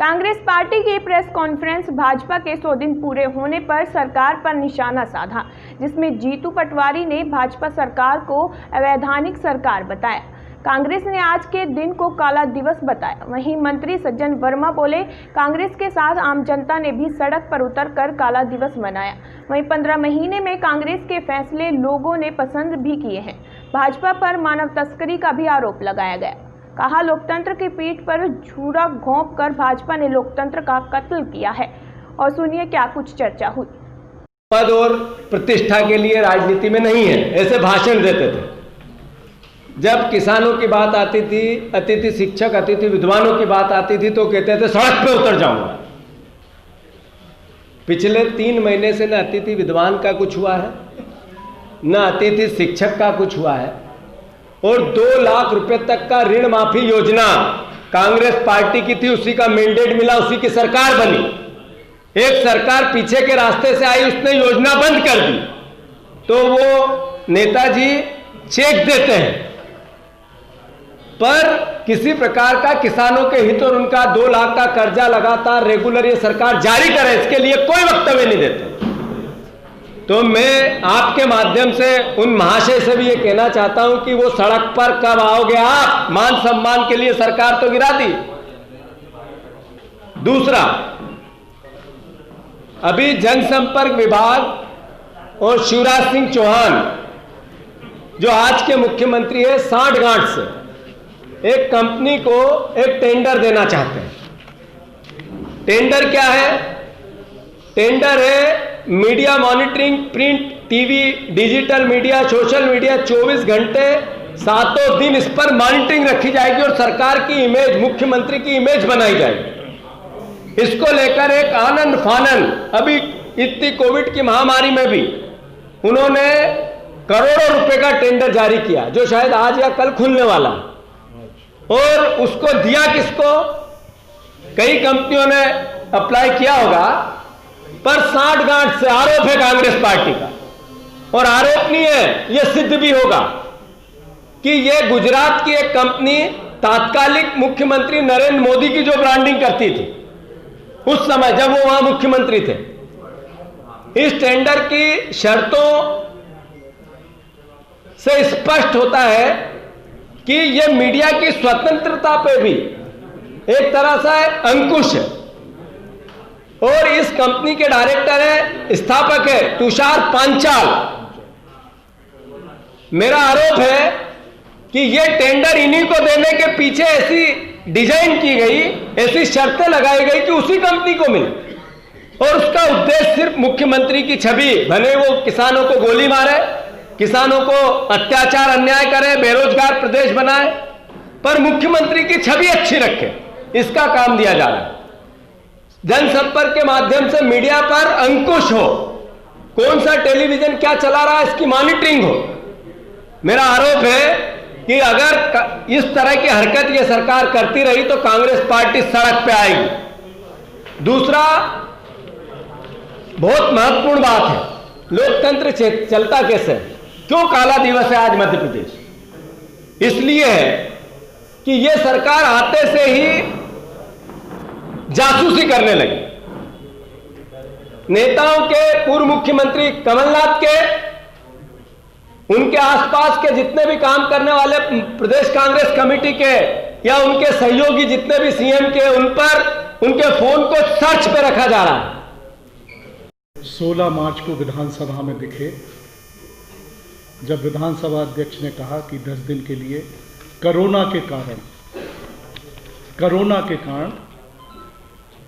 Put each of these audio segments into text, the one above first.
Congress party की press conference Bhajpa के 100 दिन पूरे होने पर सरकार पर निशाना साधा, जिसमें जीतू पटवारी ने भाजपा सरकार को अवैधानिक सरकार बताया। कांग्रेस ने आज के दिन को काला दिवस बताया। वहीं मंत्री सज्जन वर्मा बोले, कांग्रेस के साथ आम जनता ने भी सड़क पर उतरकर काला दिवस मनाया। वहीं 15 महीने में कांग्रेस के फैसले लोगों ने पसंद भी किए हैं। भाजपा पर मानव तस्करी का भी आरोप लगाया गया। कहा, लोकतंत्र की पीठ पर छुरा घोंप कर भाजपा ने लोकतंत्र का कत्ल किया है। और सुनिए क्या कुछ चर्चा हुई। पद और प्रतिष्ठा के लिए राजनीति में नहीं है, ऐसे भाषण देते थे। जब किसानों की बात आती थी, अतिथि शिक्षक, अतिथि विद्वानों की बात आती थी, तो कहते थे सड़क पे उतर जाऊंगा। पिछले 3 महीने से न अतिथि विद्वान का कुछ हुआ है, न अतिथि शिक्षक का कुछ हुआ है। और 2 लाख रुपए तक का ऋण माफी योजना कांग्रेस पार्टी की थी, उसी का मैंडेट मिला, उसी की सरकार बनी। एक सरकार पीछे के रास्ते से आई, उसने योजना बंद कर दी, तो वो नेताजी चेक देते हैं, पर किसी प्रकार का किसानों के हित और उनका 2 लाख का कर्जा लगातार रेगुलर ये सरकार जारी करे, इसके लिए कोई वक्तव्य नहीं देते। तो मैं आपके माध्यम से उन महाशय से भी ये कहना चाहता हूं कि वो सड़क पर कब आओगे आप? मान सम्मान के लिए सरकार तो गिरा दी। दूसरा, अभी जनसंपर्क विभाग और शिवराज सिंह चौहान जो आज के मुख्यमंत्री है, सांठगांठ से एक कंपनी को एक टेंडर देना चाहते हैं। टेंडर क्या है? टेंडर है media monitoring, print, TV, digital media, social media, 24 घंटे 7 दिन इस पर मॉनिटरिंग रखी जाएगी और सरकार की इमेज, मुख्यमंत्री की इमेज बनाई जाएगी। इसको लेकर एक आनंद फानन, अभी इतनी कोविड की महामारी में भी उन्होंने करोड़ों रुपए का टेंडर जारी किया, जो शायद आज या कल खुलने वाला है। और उसको दिया किसको? कई कंपनियों ने अप्लाई किया होगा, पर सांठगांठ से आरोप है कांग्रेस पार्टी का। और आरोप नहीं है, यह सिद्ध भी होगा कि यह गुजरात की एक कंपनी तात्कालिक मुख्यमंत्री नरेंद्र मोदी की जो ब्रांडिंग करती थी उस समय जब वो वहां मुख्यमंत्री थे, इस टेंडर की शर्तों से स्पष्ट होता है कि यह मीडिया की स्वतंत्रता पे भी एक तरह से अंकुश है। और इस कंपनी के डायरेक्टर है, स्थापक है तुषार पांचाल। मेरा आरोप है कि यह टेंडर इन्हीं को देने के पीछे ऐसी डिजाइन की गई, ऐसी शर्तें लगाई गई कि उसी कंपनी को मिले। और उसका उद्देश्य सिर्फ मुख्यमंत्री की छवि, भले वो किसानों को गोली मारे, किसानों को अत्याचार अन्याय करे, बेरोजगार प्रदेश बनाए, पर मुख्यमंत्री की छवि अच्छी रखे, इसका काम दिया जा रहा है। जनसंपर्क के माध्यम से मीडिया पर अंकुश हो, कौन सा टेलीविजन क्या चला रहा है इसकी मॉनिटरिंग हो। मेरा आरोप है कि अगर इस तरह की हरकत ये सरकार करती रही तो कांग्रेस पार्टी सड़क पे आएगी। दूसरा, बहुत महत्वपूर्ण बात है, लोकतंत्र चलता कैसे, क्यों काला दिवस है आज मध्य प्रदेश? इसलिए है कि यह सरकार आते से ही जासूसी करने लगी। नेताओं के, पूर्व मुख्यमंत्री कमलनाथ के, उनके आसपास के जितने भी काम करने वाले प्रदेश कांग्रेस कमेटी के या उनके सहयोगी जितने भी सीएम के, उन पर उनके फोन को सर्च पे रखा जा रहा है। 16 मार्च को विधानसभा में दिखे, जब विधानसभा अध्यक्ष ने कहा कि 10 दिन के लिए कोरोना के कारण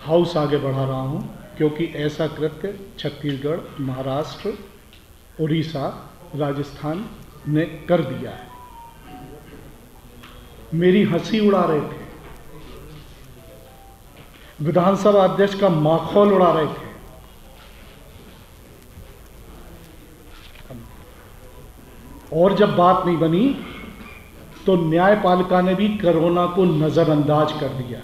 हाउस आगे बढ़ा रहा हूं, क्योंकि ऐसा कृत्य छत्तीसगढ़, महाराष्ट्र, उड़ीसा, राजस्थान ने कर दिया है। मेरी हंसी उड़ा रहे थे, विधानसभा अध्यक्ष का माखौल उड़ा रहे थे। और जब बात नहीं बनी तो न्यायपालिका ने भी कोरोना को नजरअंदाज कर दिया।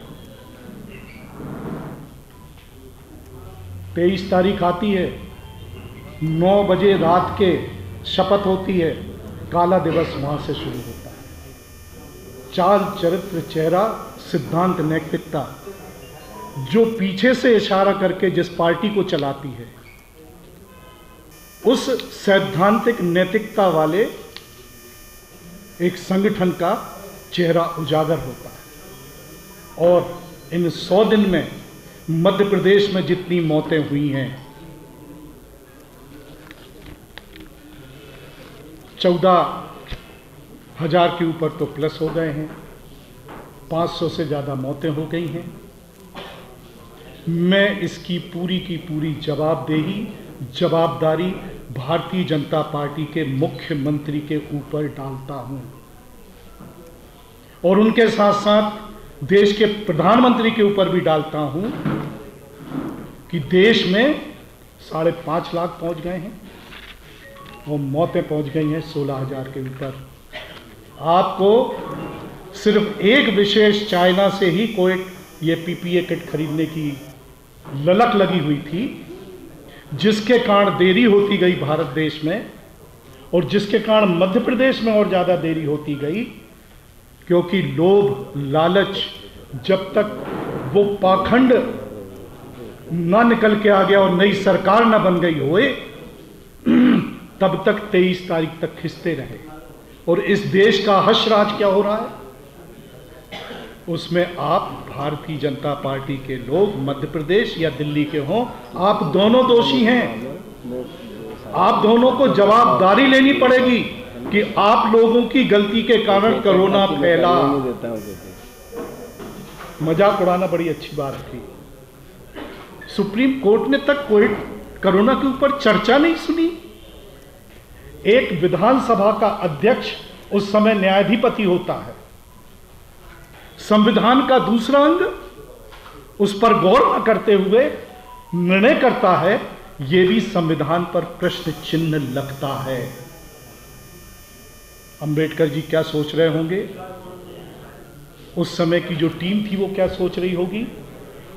23 तारीख आती है, 9 बजे रात के शपथ होती है, काला दिवस वहां से शुरू होता है। चाल, चरित्र, चेहरा, सिद्धांत, नैतिकता, जो पीछे से इशारा करके जिस पार्टी को चलाती है, उस सैद्धांतिक नैतिकता वाले एक संगठन का चेहरा उजागर होता है। और इन 100 दिन में मध्य प्रदेश में जितनी मौतें हुई हैं, 14,000 के ऊपर तो प्लस हो गए हैं, 500 से ज़्यादा मौतें हो गई हैं। मैं इसकी पूरी की पूरी जवाबदारी भारतीय जनता पार्टी के मुख्यमंत्री के ऊपर डालता हूं और उनके साथ साथ देश के प्रधानमंत्री के ऊपर भी डालता हूं कि देश में 5.5 लाख पहुंच गए हैं और मौतें पहुंच गई हैं 16,000 के ऊपर। आपको सिर्फ एक विशेष चाइना से ही कोई ये पीपीए किट खरीदने की ललक लगी हुई थी, जिसके कारण देरी होती गई भारत देश में, और जिसके कारण मध्य प्रदेश में और ज़्यादा देरी होती गई, क्योंकि लोभ लालच जब तक वो पाखंड ना निकल के आ गया और नई सरकार ना बन गई होए, तब तक 23 तारीख तक खिंचते रहे। और इस देश का हश राज क्या हो रहा है, उसमें आप भारतीय जनता पार्टी के लोग मध्य प्रदेश या दिल्ली के हों, आप दोनों दोषी हैं। आप दोनों को जवाबदारी लेनी पड़ेगी कि आप लोगों की गलती के कारण कोरोना फैला। मजाक उड़ाना बड़ी अच्छी बात थी। सुप्रीम कोर्ट ने तक कोई कोरोना के ऊपर चर्चा नहीं सुनी। एक विधानसभा का अध्यक्ष उस समय न्यायाधिपति होता है, संविधान का दूसरा अंग, उस पर गौर न करते हुए निर्णय करता है, यह भी संविधान पर प्रश्न चिन्ह लगता है। अंबेडकर जी क्या सोच रहे होंगे, उस समय की जो टीम थी वो क्या सोच रही होगी,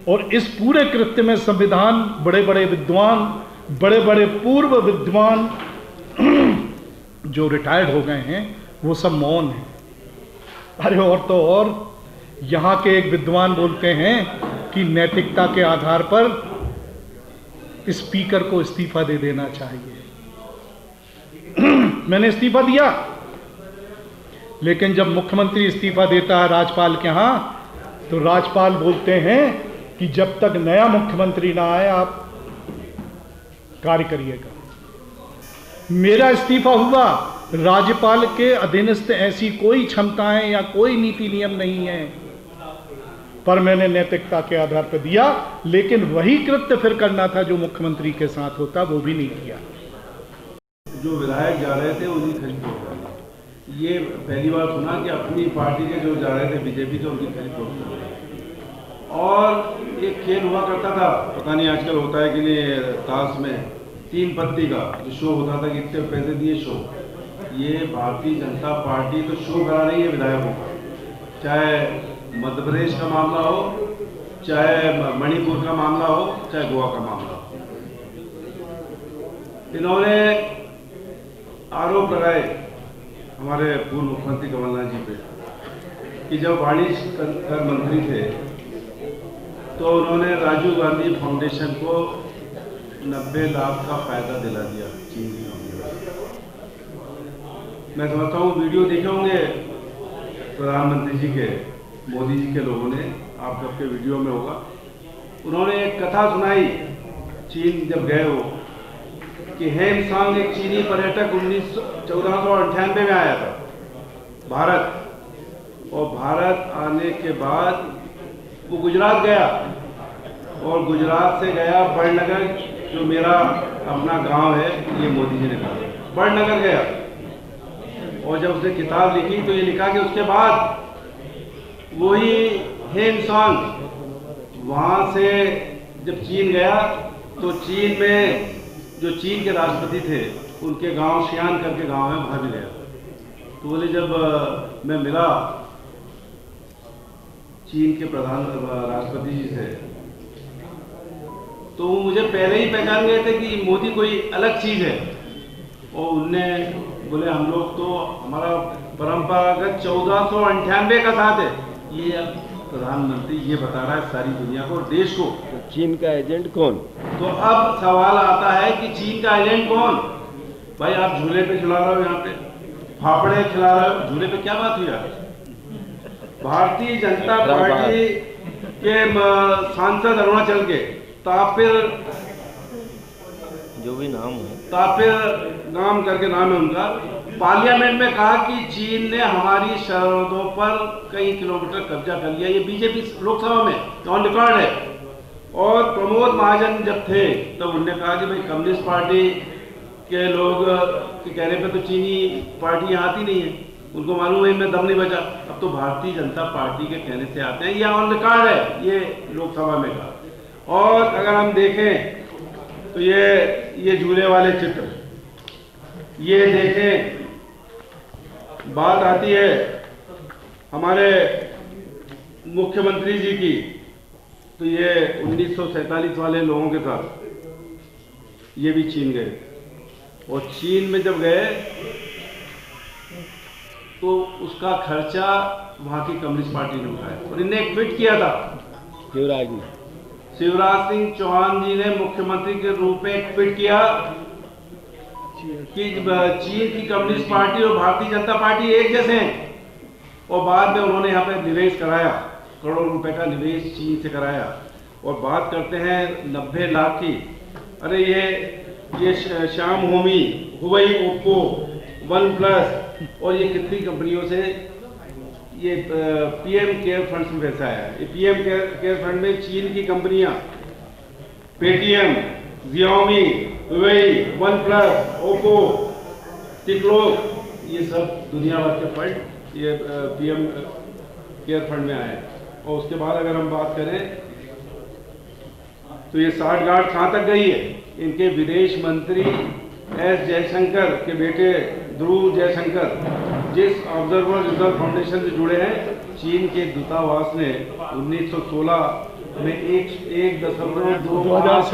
और इस पूरे कृत्य में संविधान बड़े बड़े विद्वान, बड़े बड़े पूर्व विद्वान जो रिटायर्ड हो गए हैं, वो सब मौन हैं। अरे और तो और यहाँ के एक विद्वान बोलते हैं कि नैतिकता के आधार पर स्पीकर को इस्तीफा दे देना चाहिए। मैंने इस्तीफा दिया, लेकिन जब मुख्यमंत्री इस्तीफा देता है राज्यपाल के यहाँ, तो राज्यपाल बोलते हैं कि जब तक नया मुख्यमंत्री ना आए आप कार्य करिएगा। मेरा इस्तीफा हुआ, राज्यपाल के अधीनस्थ ऐसी कोई क्षमताएं या कोई नीति नियम नहीं है, पर मैंने नैतिकता के आधार पर दिया। लेकिन वही कृत्य फिर करना था जो मुख्यमंत्री के साथ होता, वो भी नहीं किया। जो विधायक जा रहे थे उनकी खरीद होता, ये पहली बार सुना कि अपनी पार्टी के जो जा रहे थे बीजेपी के, उनकी खरीद होता। और एक खेल हुआ करता था, पता नहीं आजकल होता है कि नहीं, ताश में 3 पत्ती का जो शो होता था कि इतने पैसे दिए शो। ये भारतीय जनता पार्टी तो शो करा रही है विधायकों का, चाहे मध्य प्रदेश का मामला हो, चाहे मणिपुर का मामला हो, चाहे गोवा का मामला हो। इन्होंने आरोप लगाए हमारे पूर्व मुख्यमंत्री कमलनाथ जी पे कि जब वाणिज्य कर मंत्री थे तो उन्होंने राजीव गांधी फाउंडेशन को 90 लाख का फायदा दिला दिया चीन की कंपनी। मैं समझता हूँ वीडियो देखे होंगे प्रधानमंत्री जी के, मोदी जी के लोगों ने, आप सबके वीडियो में होगा। उन्होंने एक कथा सुनाई, चीन जब गए हो, कि हेमसांग एक चीनी पर्यटक 1498 में आया था भारत, और भारत आने के बाद वो गुजरात गया, और गुजरात से गया बड़नगर, जो मेरा अपना गांव है, ये मोदी जी ने कहा, बड़नगर गया। और जब उसने किताब लिखी तो ये लिखा कि उसके बाद वही हेमसांग वहाँ से जब चीन गया तो चीन में जो चीन के राष्ट्रपति थे उनके गांव शियान करके गांव है, वहाँ भी गया। तो बोले जब मैं मिला चीन के प्रधान राष्ट्रपति जी से, तो वो मुझे पहले ही पहचान गए थे कि मोदी कोई अलग चीज़ है। और उनने बोले हम लोग तो हमारा परंपरागत 1498 का साथ है, ये प्रधानमंत्री ये बता रहा है सारी दुनिया को और देश को। तो चीन का एजेंट कौन? तो अब सवाल आता है कि चीन का एजेंट कौन? भाई आप झूले पे झुला रहे हो, यहाँ पे फाफड़े खिला रहे हो, झूले पे क्या बात हुई यार? भारतीय जनता पार्टी के सांसद अरुणाचल के जो भी नाम है, तापिर नाम करके नाम है उनका, पार्लियामेंट में कहा कि चीन ने हमारी सरहदों पर कई किलोमीटर कब्जा कर लिया। ये बीजेपी लोकसभा में ऑन रिकॉर्ड है। और प्रमोद महाजन जब थे तब उन्होंने कहा कि भाई कम्युनिस्ट पार्टी के लोग के कहने पे तो चीनी पार्टी यहाँ आती नहीं है, उनको मालूम है इनमें दम नहीं बचा। अब तो भारतीय जनता पार्टी के कहने से आते हैं, ये ऑन रिकॉर्ड है, ये लोकसभा में कहा। और अगर हम देखें तो ये झूले वाले चित्र, ये देखें, बात आती है हमारे मुख्यमंत्री जी की, तो ये 1947 वाले लोगों के साथ ये भी चीन गए। और चीन में जब गए तो उसका खर्चा वहां की कम्युनिस्ट पार्टी ने उठाया और इन्हें एक ट्वीट किया था। शिवराज सिंह चौहान जी ने मुख्यमंत्री के रूप में एक ट्वीट किया कि चीन की कम्युनिस्ट पार्टी और भारतीय जनता पार्टी एक जैसे हैं। और बाद में उन्होंने यहाँ पे निवेश कराया, करोड़ों रुपए का निवेश चीन से कराया। और बात करते हैं 90 लाख की। अरे ये Shyam Homi, हुवई, Oppo, one plus और ये कितनी कंपनियों से ये पीएम केयर फंड में पैसा आया है। ये पीएम केयर फंड में चीन की कंपनियां Paytm, Xiaomi, Huawei, OnePlus, Oppo, टिकलॉग, ये सब दुनिया भर के फंड ये पीएम केयर फंड में आए हैं। और उसके बाद अगर हम बात करें तो ये साठगांठ कहाँ तक गई है? इनके विदेश मंत्री एस जयशंकर के बेटे ध्रुव जयशंकर जिस ऑब्जर्वर रिजर्व फाउंडेशन से जुड़े हैं, चीन के दूतावास ने 1916 में 1.2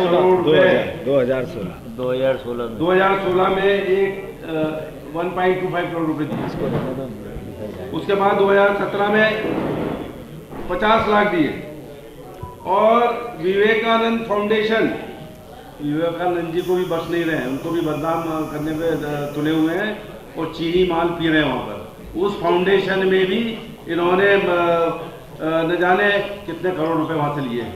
करोड़ रुपए 2016 में एक 1.25 करोड़ रुपए दिए। उसके बाद 2017 में 50 लाख दिए। और विवेकानंद फाउंडेशन, विवेकानंद जी को भी बच नहीं रहे हैं, उनको भी बदनाम करने में तुले हुए हैं और चीनी माल पी रहे हैं वहाँ पर। उस फाउंडेशन में भी इन्होंने न जाने कितने करोड़ रुपए वहाँ से लिए हैं।